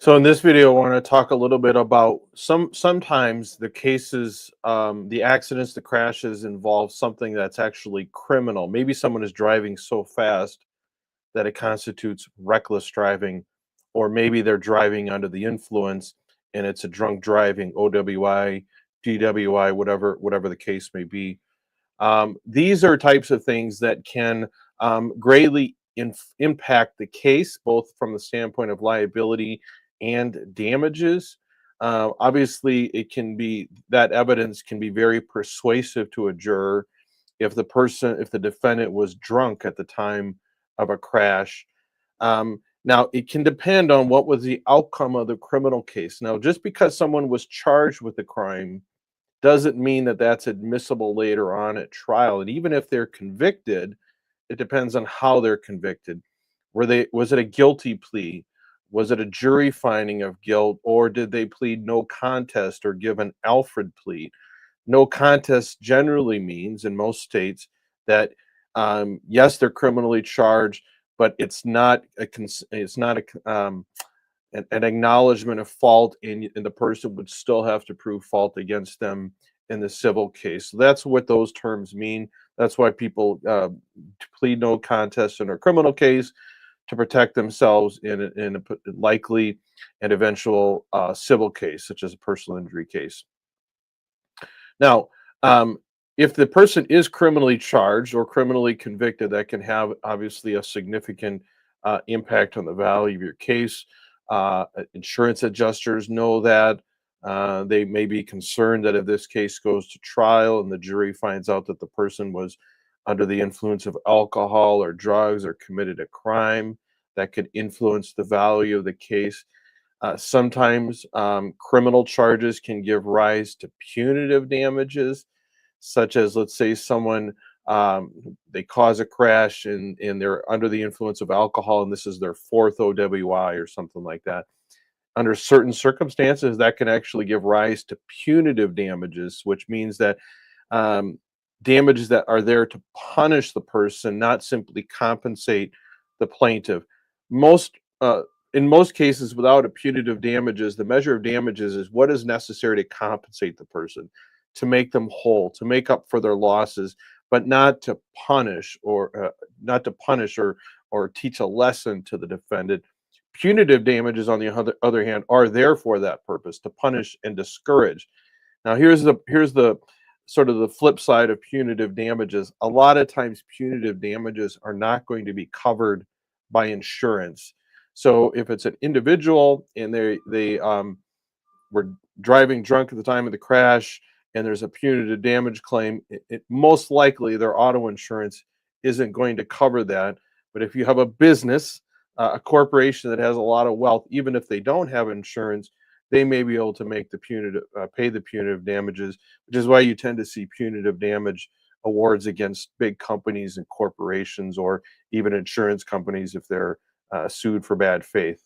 So in this video, I want to talk a little bit about sometimes the cases, the accidents, the crashes involve something that's actually criminal. Maybe someone is driving so fast that it constitutes reckless driving, or maybe they're driving under the influence and it's a drunk driving, OWI, DWI, whatever the case may be. These are types of things that can greatly impact the case, both from the standpoint of liability and damages. Obviously, it can be that evidence can be very persuasive to a juror if the defendant was drunk at the time of a crash. Now, it can depend on what was the outcome of the criminal case. Now, just because someone was charged with a crime doesn't mean that that's admissible later on at trial. And even if they're convicted, it depends on how they're convicted. Was it a guilty plea? Was it a jury finding of guilt, or did they plead no contest or give an Alfred plea? No contest generally means in most states that yes, they're criminally charged, but it's not an acknowledgement of fault, and the person would still have to prove fault against them in the civil case. So that's what those terms mean. That's why people plead no contest in a criminal case to protect themselves in a likely and eventual civil case, such as a personal injury case. Now, if the person is criminally charged or criminally convicted, that can have obviously a significant impact on the value of your case. Insurance adjusters know that. They may be concerned that if this case goes to trial and the jury finds out that the person was under the influence of alcohol or drugs or committed a crime, that could influence the value of the case. Sometimes criminal charges can give rise to punitive damages, such as, let's say, someone they cause a crash and they're under the influence of alcohol, and this is their fourth OWI or something like that. Under certain circumstances, that can actually give rise to punitive damages, which means that damages that are there to punish the person, not simply compensate the plaintiff. Most in most cases, without a punitive damages, the measure of damages is what is necessary to compensate the person, to make them whole, to make up for their losses, but not to punish or teach a lesson to the defendant. Punitive damages, on the other hand, are there for that purpose, to punish and discourage. Now, here's the sort of the flip side of punitive damages. A lot of times, punitive damages are not going to be covered by insurance. So, if it's an individual and they were driving drunk at the time of the crash, and there's a punitive damage claim, it most likely their auto insurance isn't going to cover that. But if you have a business, a corporation that has a lot of wealth, even if they don't have insurance, they may be able to make the pay the punitive damages, which is why you tend to see punitive damage awards against big companies and corporations, or even insurance companies if they're sued for bad faith.